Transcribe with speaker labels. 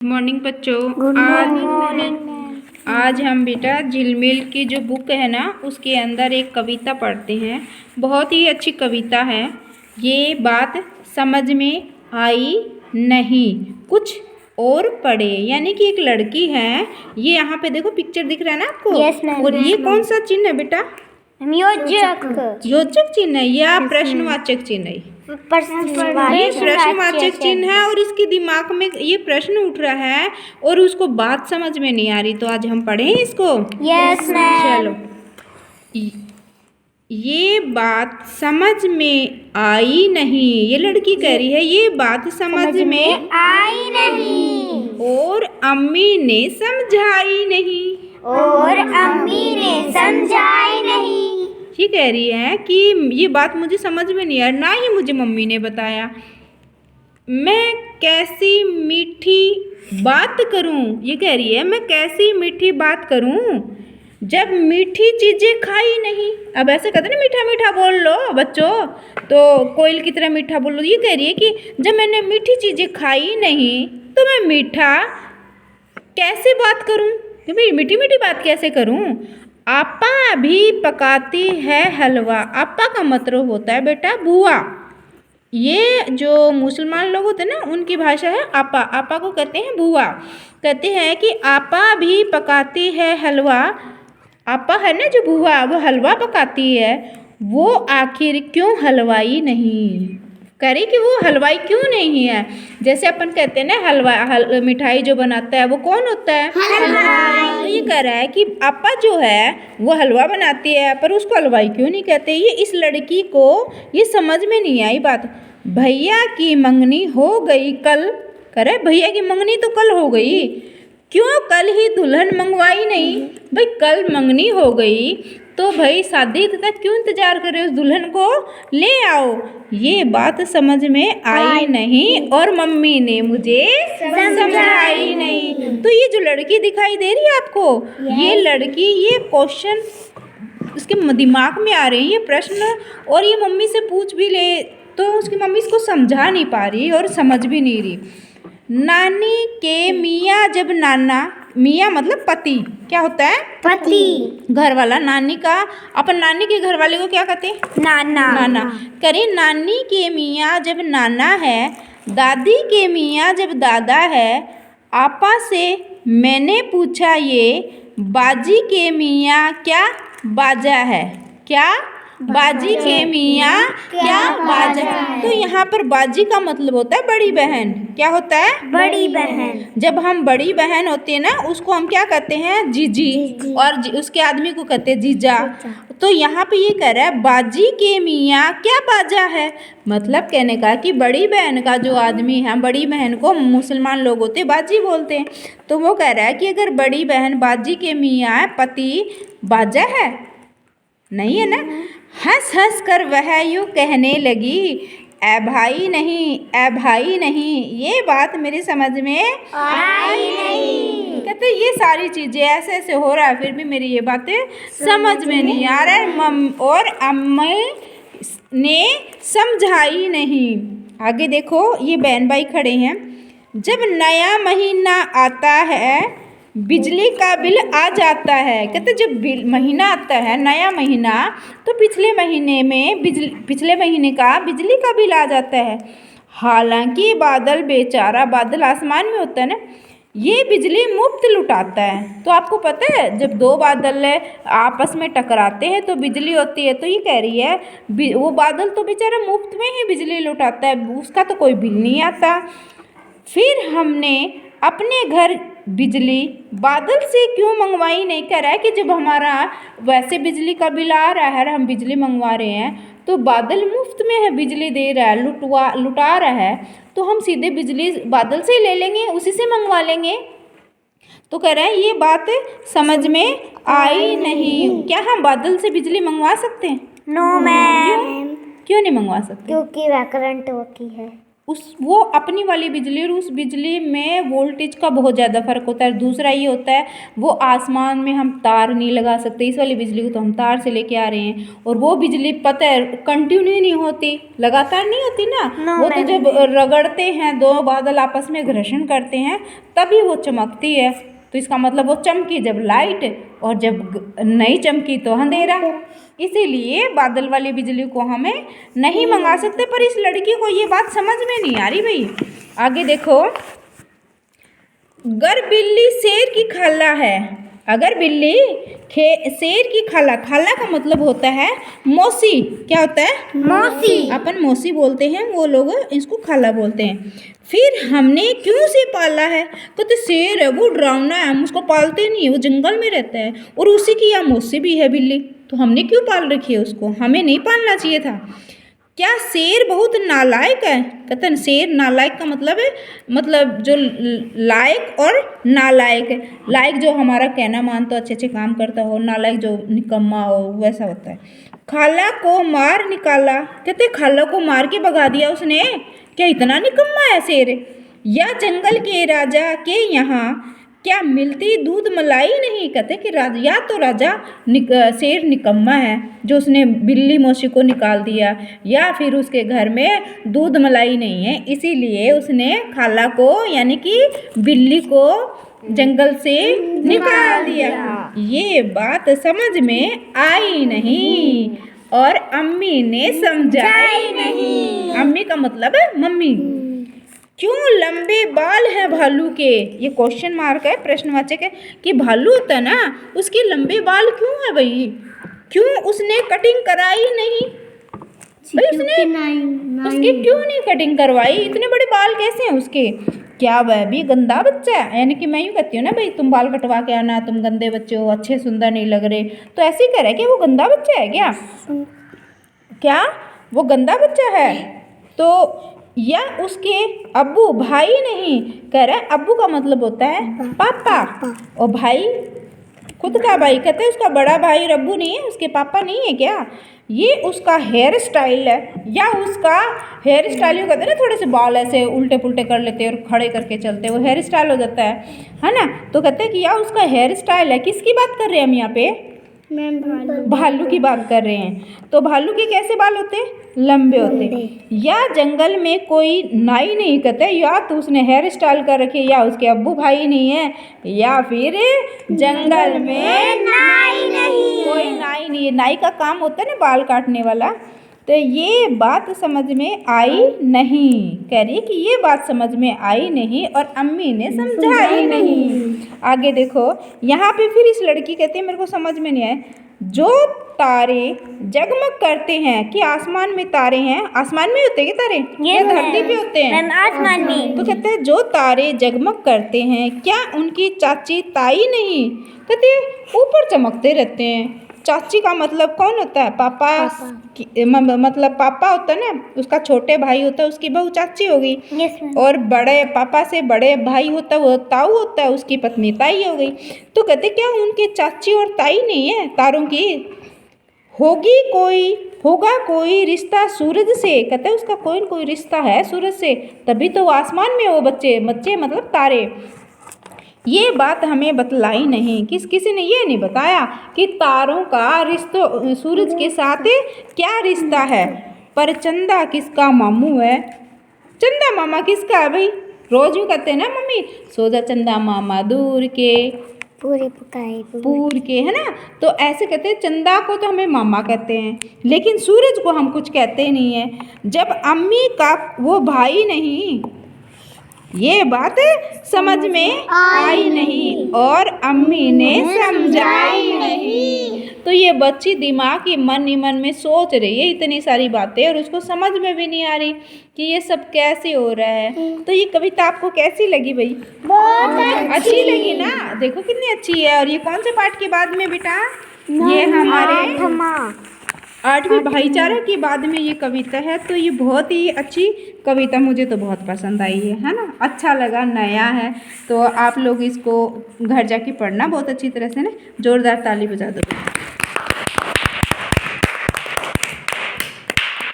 Speaker 1: Morning बच्चों।
Speaker 2: Good
Speaker 1: आज
Speaker 2: morning.
Speaker 1: आज हम बेटा झिलमिल की जो बुक है ना उसके अंदर एक कविता पढ़ते हैं। बहुत ही अच्छी कविता है। ये बात समझ में आई नहीं, कुछ और पढ़े। यानी कि एक लड़की है, ये यहाँ पे देखो पिक्चर दिख रहा है ना आपको।
Speaker 2: Yes, ma'am.
Speaker 1: और ये कौन सा चिन्ह है बेटा?
Speaker 2: योजक
Speaker 1: योजक चिन्ह है या प्रश्नवाचक चिन्ह है? ये प्रश्नवाचक चिन्ह है और इसके दिमाग में ये प्रश्न उठ रहा है और उसको बात समझ में नहीं आ रही। तो आज हम पढ़ें इसको।
Speaker 2: Yes ma'am.
Speaker 1: चलो, ये बात समझ में आई नहीं, ये लड़की कह रही है ये बात समझ में
Speaker 2: आई नहीं
Speaker 1: और अम्मी ने समझाई नहीं।
Speaker 2: और अम्मी ने समझाई नहीं।
Speaker 1: ये कह रही है कि ये बात मुझे समझ में नहीं आ, ना ही मुझे मम्मी ने बताया। मैं कैसी मीठी बात करूं, ये कह रही है मैं कैसी मीठी बात करूं जब मीठी चीज़ें खाई नहीं। अब ऐसे कहते ना मीठा मीठा बोल लो बच्चों, तो कोयल की तरह मीठा बोल लो। ये कह रही है कि जब मैंने मीठी चीज़ें खाई नहीं तो मैं मीठा कैसे बात करूं, कि भाई मीठी मीठी बात कैसे करूं। आपा भी पकाती है हलवा। आपा का मतलब होता है बेटा बुआ। ये जो मुसलमान लोग होते हैं ना उनकी भाषा है आपा। आपा को कहते हैं बुआ। कहते हैं कि आपा भी पकाती है हलवा। आपा है ना जो बुआ, वो हलवा पकाती है, वो आखिर क्यों हलवाई नहीं। करे कि वो हलवाई क्यों नहीं है। जैसे अपन कहते हैं ना मिठाई जो बनाता है वो कौन होता है? हलवाई। तो ये कह रहा है कि आपा जो है वो हलवा बनाती है पर उसको हलवाई क्यों नहीं कहते। ये इस लड़की को ये समझ में नहीं आई बात। भैया की मंगनी हो गई कल। करे भैया की मंगनी तो कल हो गई, क्यों कल ही दुल्हन मंगवाई नहीं। भाई कल मंगनी हो गई तो भाई शादी तक क्यों इंतजार कर रहे हो, उस दुल्हन को ले आओ। ये बात समझ में आई नहीं और मम्मी ने मुझे समझाई नहीं। तो ये जो लड़की दिखाई दे रही है आपको, ये लड़की, ये क्वेश्चन उसके दिमाग में आ रहे हैं, ये प्रश्न, और ये मम्मी से पूछ भी ले तो उसकी मम्मी इसको समझा नहीं पा रही और समझ भी नहीं रही। नानी के मियाँ जब नाना, मियाँ मतलब पति, क्या होता है?
Speaker 2: पति।
Speaker 1: घर वाला। नानी का, अपन नानी के घर वाले को क्या कहते हैं?
Speaker 2: नाना।
Speaker 1: नाना। करे नानी के मियाँ जब नाना है, दादी के मियाँ जब दादा है। आपा से मैंने पूछा ये बाजी के मियाँ क्या बाजा है। क्या? बाजी के मियाँ क्या बाजा है। तो यहाँ पर बाजी का मतलब होता है बड़ी बहन। क्या होता है?
Speaker 2: बड़ी बहन।
Speaker 1: जब हम बड़ी बहन होती है ना उसको हम क्या कहते हैं? जीजी। और उसके आदमी को कहते हैं जीजा। तो यहाँ पे ये कह रहा है बाजी के मियाँ क्या बाजा है। मतलब कहने का कि बड़ी बहन का जो आदमी है, बड़ी बहन को मुसलमान लोग होते बाजी बोलते हैं। तो वो कह रहा है कि अगर बड़ी बहन बाजी के मियाँ पति बाजा है, नहीं है ना। हंस हंस कर वह यूँ कहने लगी, ए भाई नहीं, ए भाई नहीं, ये बात मेरी समझ में आई नहीं। कहते ये सारी चीज़ें ऐसे ऐसे हो रहा है फिर भी मेरी ये बातें समझ में नहीं आ रहा है और अम्मी ने समझाई नहीं। आगे देखो, ये बहन भाई खड़े हैं। जब नया महीना आता है बिजली का बिल आ जाता है। कहते जब महीना आता है नया महीना तो पिछले महीने का बिजली का बिल आ जाता है। हालांकि बादल, बेचारा बादल आसमान में होता है ना, ये बिजली मुफ्त लुटाता है। तो आपको पता है जब दो बादल आपस में टकराते हैं तो बिजली होती है। तो ये कह रही है वो बादल तो बेचारा मुफ्त में ही बिजली लुटाता है, उसका तो कोई बिल नहीं आता। फिर हमने अपने घर बिजली बादल से क्यों मंगवाई नहीं। कह रहा है कि जब हमारा वैसे बिजली का बिल आ रहा है, हम बिजली मंगवा रहे हैं तो बादल मुफ्त में है बिजली दे रहा है, लुटा रहा है, तो हम सीधे बिजली बादल से ही ले लेंगे, उसी से मंगवा लेंगे। तो कह रहा है ये बात समझ में आई नहीं। क्या हम बादल से बिजली मंगवा सकते हैं?
Speaker 2: No ma'am.
Speaker 1: क्यों नहीं मंगवा सकते?
Speaker 2: क्योंकि वह करंट होती है।
Speaker 1: वो अपनी वाली बिजली और उस बिजली में वोल्टेज का बहुत ज़्यादा फ़र्क होता है। दूसरा ये होता है वो आसमान में हम तार नहीं लगा सकते, इस वाली बिजली को तो हम तार से लेके आ रहे हैं। और वो बिजली पता है कंटिन्यू नहीं होती, लगातार नहीं होती ना, वो तो जब रगड़ते हैं, दो बादल आपस में घर्षण करते हैं तभी वो चमकती है। तो इसका मतलब वो चमकी जब लाइट और जब नहीं चमकी तो अंधेरा। इसीलिए बादल वाली बिजली को हमें नहीं मंगा सकते। पर इस लड़की को ये बात समझ में नहीं आ रही भाई। आगे देखो, अगर बिल्ली शेर की खाला है, अगर बिल्ली शेर की खाला, खाला का मतलब होता है मौसी। क्या होता है?
Speaker 2: मौसी।
Speaker 1: अपन मौसी बोलते हैं, वो लोग इसको खाला बोलते हैं। फिर हमने क्यों उसे पाला है? कहते शेर है, वो डरावना है, हम उसको पालते नहीं है, वो जंगल में रहता है और उसी की यहाँ मौसी भी है बिल्ली, तो हमने क्यों पाल रखी है उसको? हमें नहीं पालना चाहिए था। क्या शेर बहुत नालायक है? कहते हैं शेर नालायक का मतलब है, मतलब जो लायक और नालायक है। लायक जो हमारा कहना मानता हो, अच्छे अच्छे काम करता हो, नालायक जो निकम्मा हो, वैसा होता है। खाला को मार निकाला, कहते खाला को मार के भगा दिया उसने, क्या इतना निकम्मा है शेर? या जंगल के राजा के यहाँ क्या मिलती दूध मलाई नहीं? कहते कि राजा, या तो राजा शेर निकम्मा है जो उसने बिल्ली मौसी को निकाल दिया, या फिर उसके घर में दूध मलाई नहीं है इसीलिए उसने खाला को यानी कि बिल्ली को जंगल से निकाल दिया। ये बात समझ में आई नहीं और अम्मी ने समझाई नहीं। अम्मी का मतलब है मम्मी। क्यों लंबे बाल हैं भालू के? ये क्वेश्चन मार्क है, प्रश्नवाचक है कि भालू होता है ना, उसके लंबे बाल क्यों है भाई? क्यों उसने कटिंग कराई नहीं भाई? उसके क्यों नहीं कटिंग करवाई? इतने बड़े बाल कैसे हैं उसके? क्या वह भी गंदा बच्चा है? यानी कि मैं यूँ कहती हूँ ना भाई, तुम बाल कटवा के आना, तुम गंदे बच्चे हो, अच्छे सुंदर नहीं लग रहे, तो ऐसे ही कह रहा है कि वो गंदा बच्चा है क्या? क्या वो गंदा बच्चा है? तो या उसके अब्बू भाई नहीं, कह रहा है अब्बू का मतलब होता है पापा, और भाई खुद का भाई, कहते हैं उसका बड़ा भाई अब्बू नहीं है, उसके पापा नहीं है क्या? ये उसका हेयर स्टाइल है, या उसका हेयर स्टाइल कहते हैं ना, थोड़े से बाल ऐसे उल्टे पुल्टे कर लेते हैं और खड़े करके चलते हैं, वो हेयर स्टाइल हो जाता है ना। तो कहते हैं कि या उसका हेयर स्टाइल है। किसकी बात कर रहे हैं हम यहाँ पे? भालू की बात कर रहे हैं। तो भालू के कैसे बाल होते हैं? लंबे होते हैं। या जंगल में कोई नाई नहीं, कहते या तो उसने हेयर स्टाइल कर रखी है, या उसके अब्बू भाई नहीं है, या फिर जंगल में नाई नहीं, कोई नाई नहीं है। नाई का काम होता है ना बाल काटने वाला। तो ये बात समझ में आई नहीं, कह रही है कि ये बात समझ में आई नहीं और अम्मी ने समझाई नहीं। आगे देखो, यहाँ पे फिर इस लड़की कहती है मेरे को समझ में नहीं आया, जो तारे जगमग करते हैं, कि आसमान में तारे हैं, आसमान में होते हैं क्या तारे? ये धरती पे होते हैं?
Speaker 2: आसमान में।
Speaker 1: तो कहते हैं जो तारे जगमग करते हैं क्या उनकी चाची ताई नहीं? कहते ऊपर चमकते रहते हैं। चाची का मतलब कौन होता है? पापा। मतलब पापा होता है ना, उसका छोटे भाई होता है, उसकी बहू चाची होगी। और बड़े पापा से बड़े भाई होता है वो ताऊ होता है, उसकी पत्नी ताई हो गई। तो कहते क्या उनके चाची और ताई नहीं है तारों की? होगा कोई रिश्ता सूरज से, कहते हैं उसका कोई न कोई रिश्ता है सूरज से, तभी तो वो आसमान में वो बच्चे मतलब तारे। ये बात हमें बतलाई नहीं, किसी ने ये नहीं बताया कि तारों का रिश्ता सूरज के साथ क्या रिश्ता है। पर चंदा किसका मामू है? चंदा मामा किसका है भाई? रोज यूँ कहते हैं ना मम्मी, सो जा चंदा मामा दूर के पूर के, है ना। तो ऐसे कहते हैं, चंदा को तो हमें मामा कहते हैं, लेकिन सूरज को हम कुछ कहते नहीं है। जब अम्मी का वो भाई नहीं, ये बात समझ में आई नहीं और अम्मी ने समझाई नहीं। तो ये बच्ची दिमाग ही मन ही मन में सोच रही है इतनी सारी बातें और उसको समझ में भी नहीं आ रही कि ये सब कैसे हो रहा है। तो ये कविता आपको कैसी लगी भाई?
Speaker 2: बहुत
Speaker 1: अच्छी लगी ना? देखो कितनी अच्छी है। और ये कौन से पाठ के बाद में बेटा? ये हमारे 8वीं भाईचारा के बाद में ये कविता है। तो ये बहुत ही अच्छी कविता मुझे तो बहुत पसंद आई है ना। अच्छा लगा, नया है। तो आप लोग इसको घर जाके पढ़ना बहुत अच्छी तरह से ना। जोरदार ताली बजा दो।